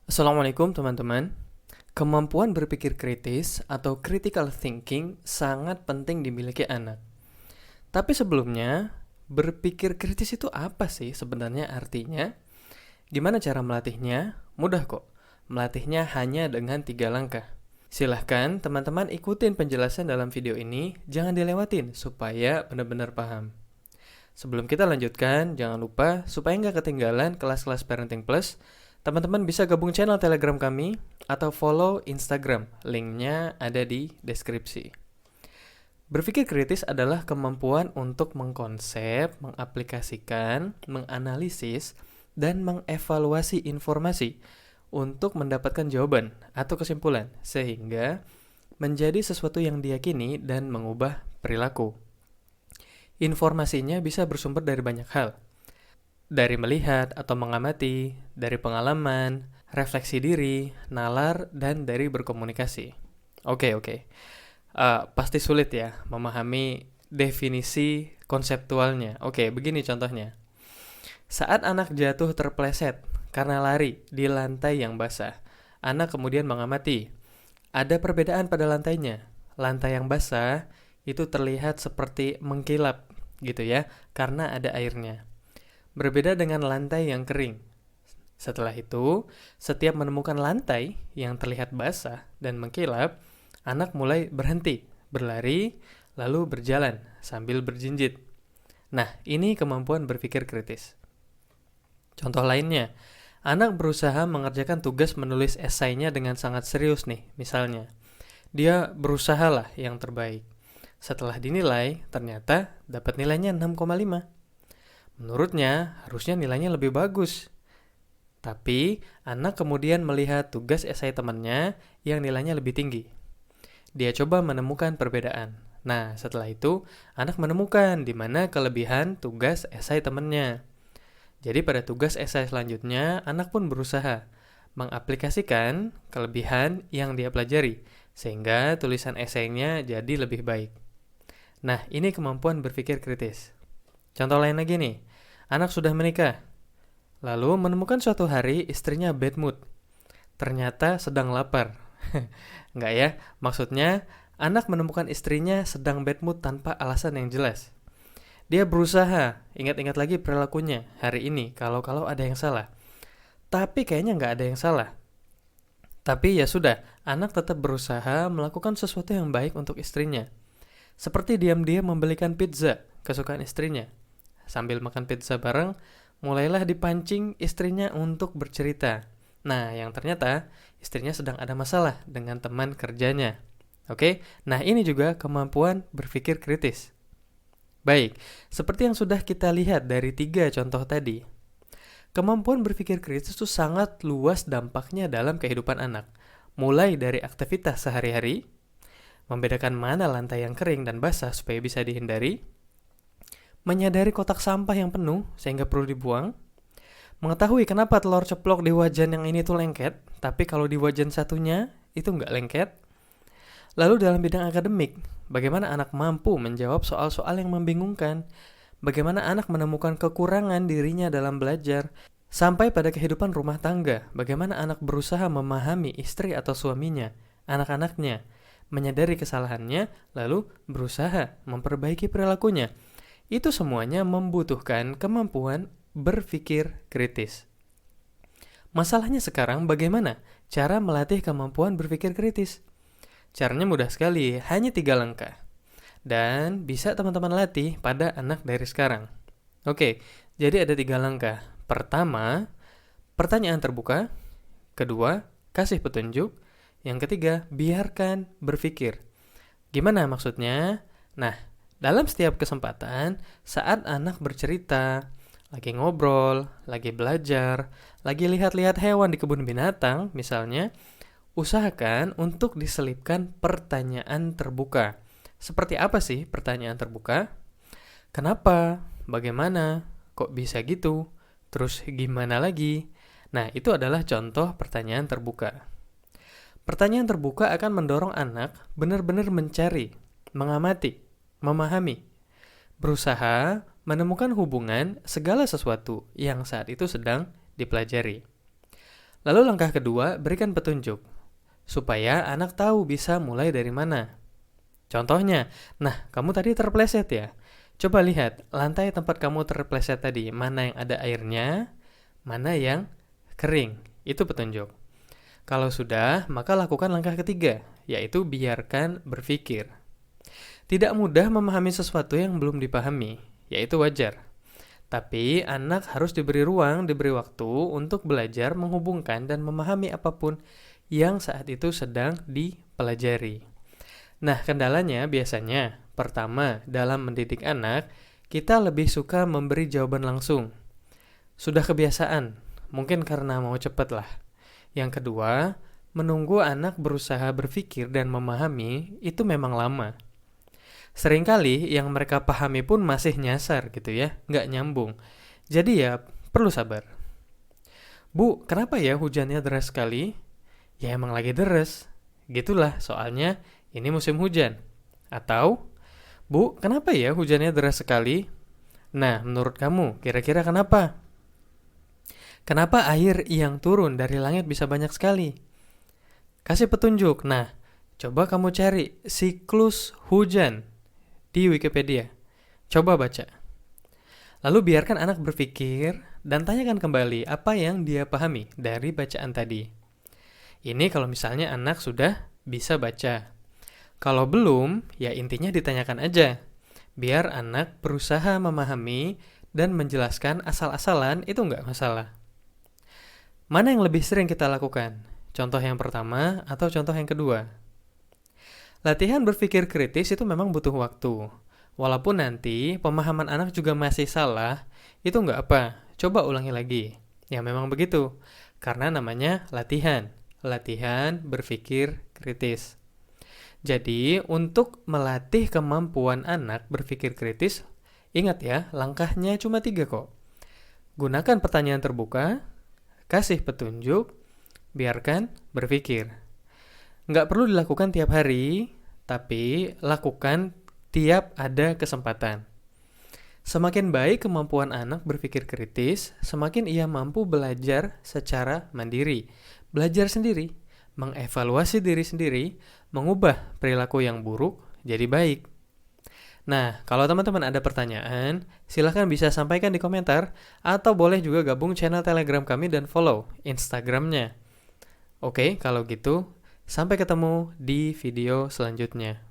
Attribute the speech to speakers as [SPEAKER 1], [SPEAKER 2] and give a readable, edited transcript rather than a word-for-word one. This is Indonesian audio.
[SPEAKER 1] Assalamualaikum teman-teman. Kemampuan berpikir kritis atau critical thinking sangat penting dimiliki anak. Tapi sebelumnya, berpikir kritis itu apa sih sebenarnya artinya? Gimana cara melatihnya? Mudah kok. Melatihnya hanya dengan 3 langkah. Silahkan teman-teman ikutin penjelasan dalam video ini, jangan dilewatin supaya benar-benar paham. Sebelum kita lanjutkan, jangan lupa supaya nggak ketinggalan kelas-kelas Parenting Plus, teman-teman bisa gabung channel Telegram kami atau follow Instagram. Linknya ada di deskripsi. Berpikir kritis adalah kemampuan untuk mengkonsep, mengaplikasikan, menganalisis, dan mengevaluasi informasi untuk mendapatkan jawaban atau kesimpulan, sehingga menjadi sesuatu yang diyakini dan mengubah perilaku. Informasinya bisa bersumber dari banyak hal. Dari melihat atau mengamati, dari pengalaman, refleksi diri, nalar, dan dari berkomunikasi. Oke. Pasti sulit ya memahami definisi konseptualnya. Oke, begini contohnya. Saat anak jatuh terpleset karena lari di lantai yang basah, anak kemudian mengamati. Ada perbedaan pada lantainya. Lantai yang basah itu terlihat seperti mengkilap gitu ya, karena ada airnya. Berbeda dengan lantai yang kering. Setelah itu, setiap menemukan lantai yang terlihat basah dan mengkilap, anak mulai berhenti, berlari, lalu berjalan sambil berjinjit. Nah, ini kemampuan berpikir kritis. Contoh lainnya, anak berusaha mengerjakan tugas menulis esainya dengan sangat serius nih, misalnya. Dia berusahalah yang terbaik. Setelah dinilai, ternyata dapat nilainya 6,5. Menurutnya, harusnya nilainya lebih bagus. Tapi, anak kemudian melihat tugas esai temannya yang nilainya lebih tinggi. Dia coba menemukan perbedaan. Nah, setelah itu, anak menemukan di mana kelebihan tugas esai temannya. Jadi pada tugas esai selanjutnya, anak pun berusaha mengaplikasikan kelebihan yang dia pelajari, sehingga tulisan esainya jadi lebih baik. Nah, ini kemampuan berpikir kritis. Contoh lain lagi nih, anak sudah menikah, lalu menemukan suatu hari istrinya bad mood. Ternyata sedang lapar. Enggak ya, maksudnya anak menemukan istrinya sedang bad mood tanpa alasan yang jelas. Dia berusaha, ingat-ingat lagi perilakunya hari ini, kalau ada yang salah. Tapi kayaknya nggak ada yang salah. Tapi ya sudah, anak tetap berusaha melakukan sesuatu yang baik untuk istrinya. Seperti diam-diam membelikan pizza kesukaan istrinya. Sambil makan pizza bareng, mulailah dipancing istrinya untuk bercerita. Nah, yang ternyata istrinya sedang ada masalah dengan teman kerjanya. Oke, nah ini juga kemampuan berpikir kritis. Baik, seperti yang sudah kita lihat dari 3 contoh tadi, kemampuan berpikir kritis itu sangat luas dampaknya dalam kehidupan anak. Mulai dari aktivitas sehari-hari, membedakan mana lantai yang kering dan basah supaya bisa dihindari, menyadari kotak sampah yang penuh sehingga perlu dibuang, mengetahui kenapa telur ceplok di wajan yang ini tuh lengket, tapi kalau di wajan satunya itu nggak lengket. Lalu dalam bidang akademik, bagaimana anak mampu menjawab soal-soal yang membingungkan, bagaimana anak menemukan kekurangan dirinya dalam belajar, sampai pada kehidupan rumah tangga, bagaimana anak berusaha memahami istri atau suaminya, anak-anaknya, menyadari kesalahannya, lalu berusaha memperbaiki perilakunya. Itu semuanya membutuhkan kemampuan berpikir kritis. Masalahnya sekarang bagaimana cara melatih kemampuan berpikir kritis? Caranya mudah sekali, hanya 3 langkah. Dan bisa teman-teman latih pada anak dari sekarang. Oke, jadi ada 3 langkah. Pertama, pertanyaan terbuka. Kedua, kasih petunjuk. Yang ketiga, biarkan berpikir. Gimana maksudnya? Nah, dalam setiap kesempatan, saat anak bercerita, lagi ngobrol, lagi belajar, lagi lihat-lihat hewan di kebun binatang, misalnya, usahakan untuk diselipkan pertanyaan terbuka. Seperti apa sih pertanyaan terbuka? Kenapa? Bagaimana? Kok bisa gitu? Terus gimana lagi? Nah, itu adalah contoh pertanyaan terbuka. Pertanyaan terbuka akan mendorong anak benar-benar mencari, mengamati, memahami, berusaha menemukan hubungan segala sesuatu yang saat itu sedang dipelajari. Lalu langkah kedua, berikan petunjuk supaya anak tahu bisa mulai dari mana. Contohnya, nah kamu tadi terpleset ya. Coba lihat lantai tempat kamu terpleset tadi, mana yang ada airnya, mana yang kering. Itu petunjuk. Kalau sudah, maka lakukan langkah ketiga, yaitu biarkan berpikir. Tidak mudah memahami sesuatu yang belum dipahami, yaitu wajar. Tapi anak harus diberi ruang, diberi waktu untuk belajar menghubungkan dan memahami apapun yang saat itu sedang dipelajari. Nah, kendalanya biasanya, pertama, dalam mendidik anak, kita lebih suka memberi jawaban langsung. Sudah kebiasaan, mungkin karena mau cepat lah. Yang kedua, menunggu anak berusaha berpikir dan memahami itu memang lama. Seringkali yang mereka pahami pun masih nyasar gitu ya, nggak nyambung. Jadi ya perlu sabar. Bu, kenapa ya hujannya deras sekali? Ya emang lagi deras. Gitulah soalnya ini musim hujan. Atau, Bu, kenapa ya hujannya deras sekali? Nah, menurut kamu kira-kira kenapa? Kenapa air yang turun dari langit bisa banyak sekali? Kasih petunjuk. Nah, coba kamu cari siklus hujan di Wikipedia. Coba baca. Lalu biarkan anak berpikir dan tanyakan kembali apa yang dia pahami dari bacaan tadi. Ini kalau misalnya anak sudah bisa baca. Kalau belum, ya intinya ditanyakan aja. Biar anak berusaha memahami dan menjelaskan asal-asalan itu nggak masalah. Mana yang lebih sering kita lakukan? Contoh yang pertama atau contoh yang kedua? Latihan berpikir kritis itu memang butuh waktu. Walaupun nanti pemahaman anak juga masih salah, itu nggak apa, coba ulangi lagi. Ya memang begitu, karena namanya latihan. Latihan berpikir kritis. Jadi, untuk melatih kemampuan anak berpikir kritis, ingat ya, langkahnya cuma 3 kok. Gunakan pertanyaan terbuka, kasih petunjuk, biarkan berpikir. Nggak perlu dilakukan tiap hari, tapi lakukan tiap ada kesempatan. Semakin baik kemampuan anak berpikir kritis, semakin ia mampu belajar secara mandiri, belajar sendiri, mengevaluasi diri sendiri, mengubah perilaku yang buruk jadi baik. Nah, kalau teman-teman ada pertanyaan, silahkan bisa sampaikan di komentar, atau boleh juga gabung channel Telegram kami dan follow Instagramnya. Oke, kalau gitu, sampai ketemu di video selanjutnya.